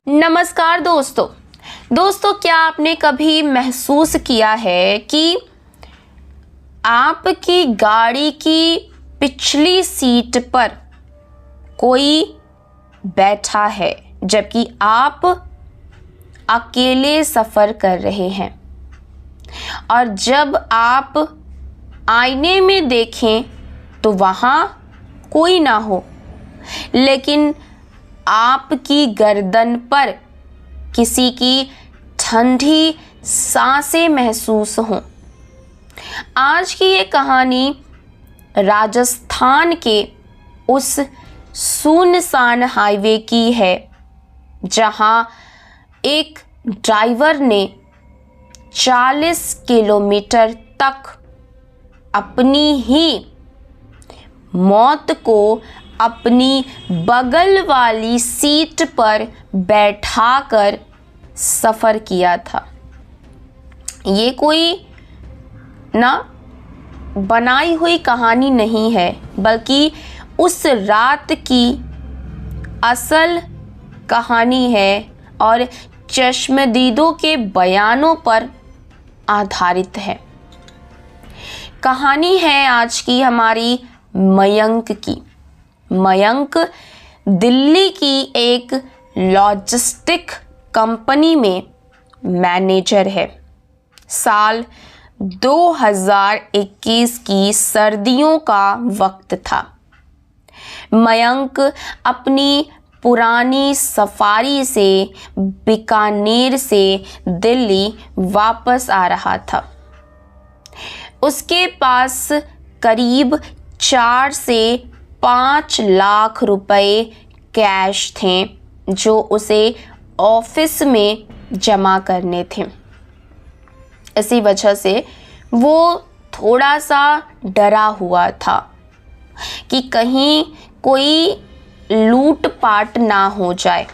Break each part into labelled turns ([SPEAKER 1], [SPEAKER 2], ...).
[SPEAKER 1] नमस्कार दोस्तों, क्या आपने कभी महसूस किया है कि आपकी गाड़ी की पिछली सीट पर कोई बैठा है जबकि आप अकेले सफ़र कर रहे हैं और जब आप आईने में देखें तो वहाँ कोई ना हो, लेकिन आपकी गर्दन पर किसी की ठंडी सांसें महसूस हों। आज की ये कहानी राजस्थान के उस सुनसान हाईवे की है जहां एक ड्राइवर ने 40 किलोमीटर तक अपनी ही मौत को अपनी बगल वाली सीट पर बैठाकर सफ़र किया था। ये कोई ना बनाई हुई कहानी नहीं है, बल्कि उस रात की असल कहानी है और चश्मदीदों के बयानों पर आधारित है। कहानी है आज की हमारी मयंक की। मयंक दिल्ली की एक लॉजिस्टिक कंपनी में मैनेजर है। साल 2021 की सर्दियों का वक्त था। मयंक अपनी पुरानी सफारी से बीकानेर से दिल्ली वापस आ रहा था। उसके पास करीब 4 से 5 लाख रुपए कैश थे जो उसे ऑफिस में जमा करने थे। इसी वजह से वो थोड़ा सा डरा हुआ था कि कहीं कोई लूटपाट ना हो जाए।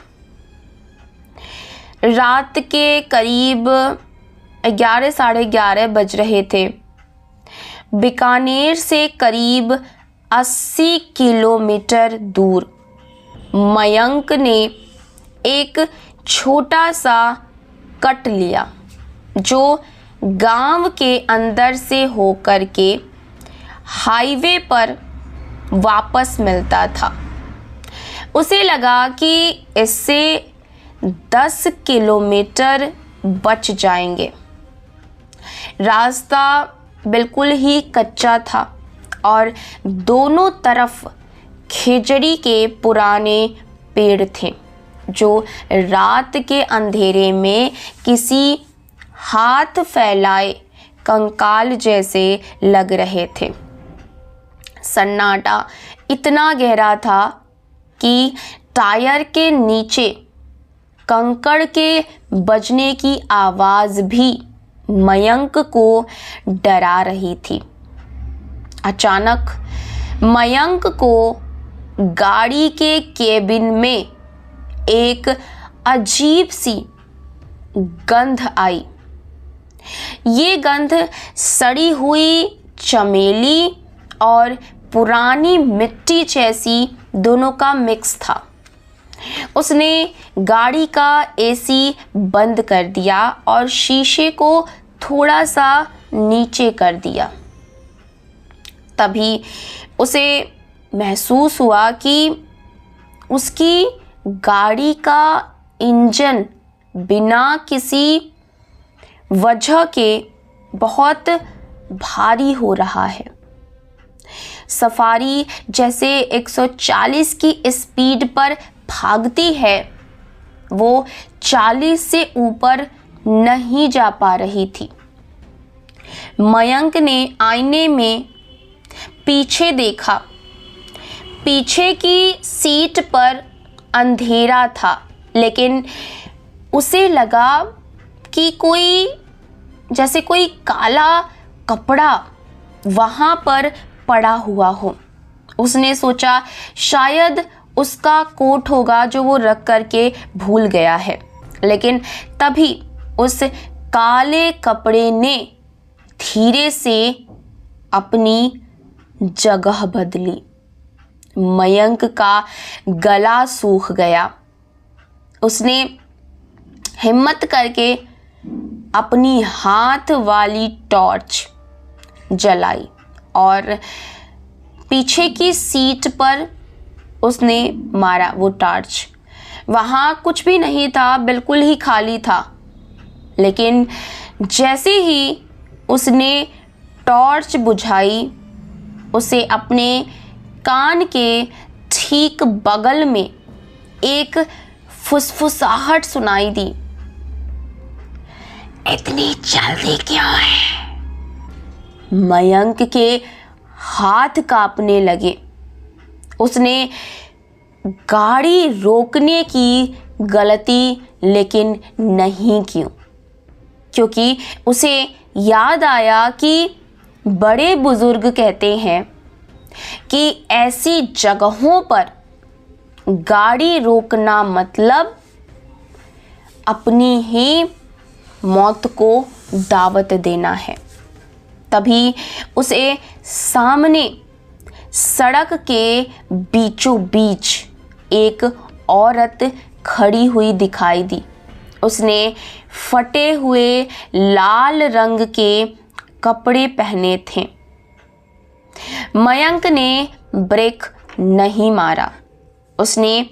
[SPEAKER 1] रात के करीब 11 साढ़े 11 बज रहे थे। बीकानेर से करीब 80 किलोमीटर दूर मयंक ने एक छोटा सा कट लिया जो गांव के अंदर से होकर के हाईवे पर वापस मिलता था। उसे लगा कि इससे 10 किलोमीटर बच जाएंगे। रास्ता बिल्कुल ही कच्चा था और दोनों तरफ खेजड़ी के पुराने पेड़ थे जो रात के अंधेरे में किसी हाथ फैलाए कंकाल जैसे लग रहे थे। सन्नाटा इतना गहरा था कि टायर के नीचे कंकड़ के बजने की आवाज़ भी मयंक को डरा रही थी। अचानक मयंक को गाड़ी के केबिन में एक अजीब सी गंध आई। ये गंध सड़ी हुई चमेली और पुरानी मिट्टी जैसी दोनों का मिक्स था। उसने गाड़ी का एसी बंद कर दिया और शीशे को थोड़ा सा नीचे कर दिया। तभी उसे महसूस हुआ कि उसकी गाड़ी का इंजन बिना किसी वजह के बहुत भारी हो रहा है। सफारी जैसे 140 की स्पीड पर भागती है, वो 40 से ऊपर नहीं जा पा रही थी। मयंक ने आईने में पीछे देखा। पीछे की सीट पर अंधेरा था, लेकिन उसे लगा कि कोई काला कपड़ा वहाँ पर पड़ा हुआ हो। उसने सोचा शायद उसका कोट होगा जो वो रख करके भूल गया है, लेकिन तभी उस काले कपड़े ने धीरे से अपनी जगह बदली। मयंक का गला सूख गया। उसने हिम्मत करके अपनी हाथ वाली टॉर्च जलाई और पीछे की सीट पर उसने मारा वो टॉर्च। वहाँ कुछ भी नहीं था, बिल्कुल ही खाली था। लेकिन जैसे ही उसने टॉर्च बुझाई, उसे अपने कान के ठीक बगल में एक फुसफुसाहट सुनाई दी। इतनी जल्दी क्यों है? मयंक के हाथ कांपने लगे। उसने गाड़ी रोकने की गलती लेकिन नहीं की, क्योंकि उसे याद आया कि बड़े बुजुर्ग कहते हैं कि ऐसी जगहों पर गाड़ी रोकना मतलब अपनी ही मौत को दावत देना है। तभी उसे सामने सड़क के बीचों बीच एक औरत खड़ी हुई दिखाई दी। उसने फटे हुए लाल रंग के कपड़े पहने थे। मयंक ने ब्रेक नहीं मारा। उसने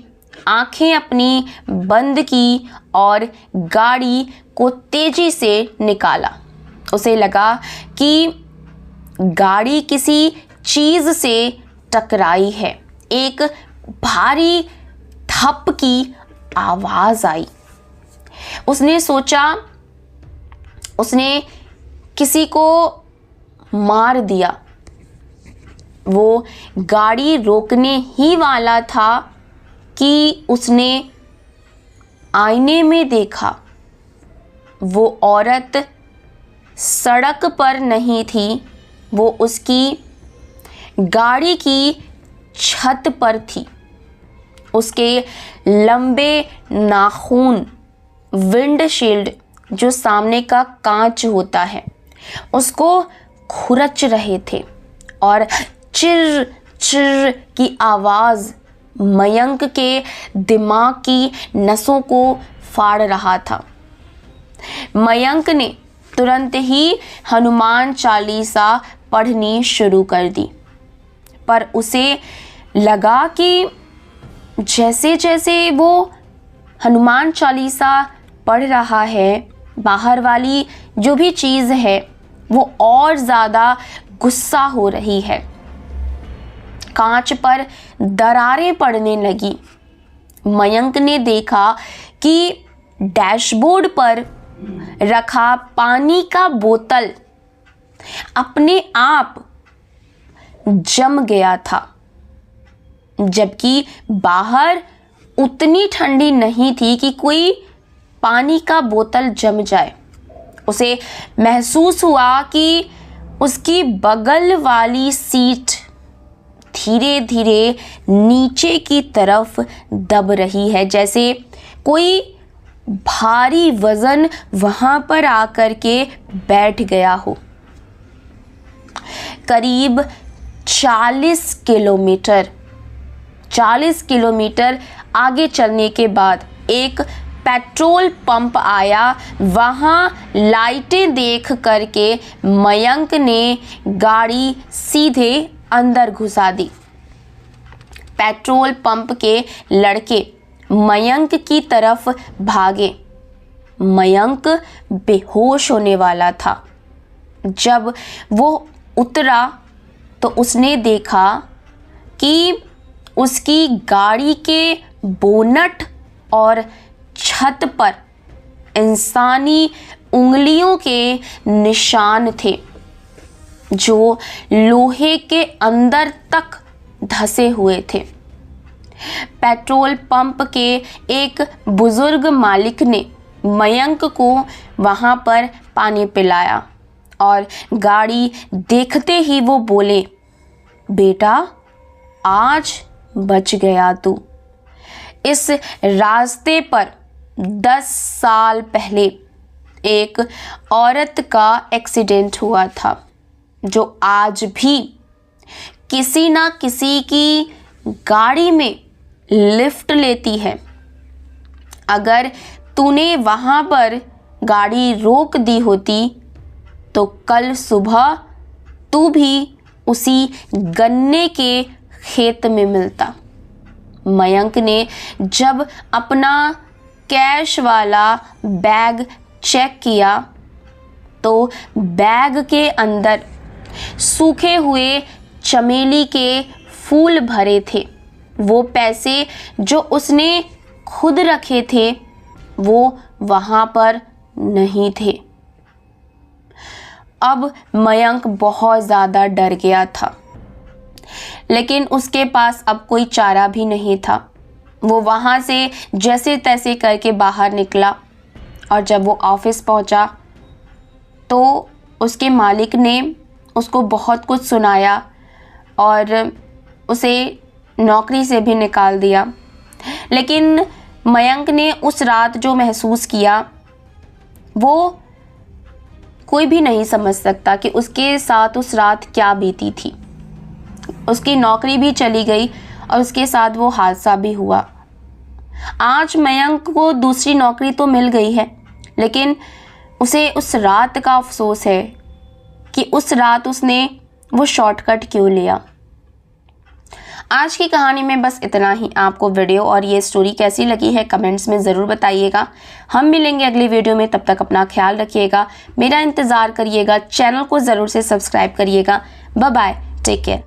[SPEAKER 1] आंखें अपनी बंद की और गाड़ी को तेजी से निकाला। उसे लगा कि गाड़ी किसी चीज से टकराई है। एक भारी थप की आवाज आई। उसने सोचा उसने किसी को मार दिया। वो गाड़ी रोकने ही वाला था कि उसने आईने में देखा। वो औरत सड़क पर नहीं थी, वो उसकी गाड़ी की छत पर थी। उसके लंबे नाखून विंडशील्ड, जो सामने का कांच होता है, उसको खुरच रहे थे और चिर चिर की आवाज़ मयंक के दिमाग की नसों को फाड़ रहा था। मयंक ने तुरंत ही हनुमान चालीसा पढ़नी शुरू कर दी, पर उसे लगा कि जैसे जैसे वो हनुमान चालीसा पढ़ रहा है, बाहर वाली जो भी चीज़ है वो और ज़्यादा गुस्सा हो रही है। कांच पर दरारें पड़ने लगी। मयंक ने देखा कि डैशबोर्ड पर रखा पानी का बोतल अपने आप जम गया था, जबकि बाहर उतनी ठंडी नहीं थी कि कोई पानी का बोतल जम जाए। उसे महसूस हुआ कि उसकी बगल वाली सीट धीरे धीरे नीचे की तरफ दब रही है, जैसे कोई भारी वजन वहां पर आकर के बैठ गया हो। करीब 40 किलोमीटर आगे चलने के बाद एक पेट्रोल पंप आया। वहां लाइटें देख करके मयंक ने गाड़ी सीधे अंदर घुसा दी। पेट्रोल पंप के लड़के मयंक की तरफ भागे। मयंक बेहोश होने वाला था। जब वो उतरा तो उसने देखा कि उसकी गाड़ी के बोनट और छत पर इंसानी उंगलियों के निशान थे, जो लोहे के अंदर तक धंसे हुए थे। पेट्रोल पंप के एक बुजुर्ग मालिक ने मयंक को वहां पर पानी पिलाया और गाड़ी देखते ही वो बोले, बेटा आज बच गया तू। इस रास्ते पर 10 साल पहले एक औरत का एक्सीडेंट हुआ था, जो आज भी किसी ना किसी की गाड़ी में लिफ्ट लेती है। अगर तूने वहाँ पर गाड़ी रोक दी होती तो कल सुबह तू भी उसी गन्ने के खेत में मिलता। मयंक ने जब अपना कैश वाला बैग चेक किया तो बैग के अंदर सूखे हुए चमेली के फूल भरे थे। वो पैसे जो उसने खुद रखे थे वो वहाँ पर नहीं थे। अब मयंक बहुत ज़्यादा डर गया था, लेकिन उसके पास अब कोई चारा भी नहीं था। वो वहाँ से जैसे तैसे करके बाहर निकला और जब वो ऑफिस पहुँचा तो उसके मालिक ने उसको बहुत कुछ सुनाया और उसे नौकरी से भी निकाल दिया। लेकिन मयंक ने उस रात जो महसूस किया वो कोई भी नहीं समझ सकता कि उसके साथ उस रात क्या बीती थी। उसकी नौकरी भी चली गई और उसके साथ वो हादसा भी हुआ। आज मयंक को दूसरी नौकरी तो मिल गई है, लेकिन उसे उस रात का अफसोस है कि उस रात उसने वो शॉर्टकट क्यों लिया। आज की कहानी में बस इतना ही। आपको वीडियो और ये स्टोरी कैसी लगी है कमेंट्स में ज़रूर बताइएगा। हम मिलेंगे अगली वीडियो में, तब तक अपना ख्याल रखिएगा, मेरा इंतज़ार करिएगा, चैनल को ज़रूर से सब्सक्राइब करिएगा। Bye bye, take care.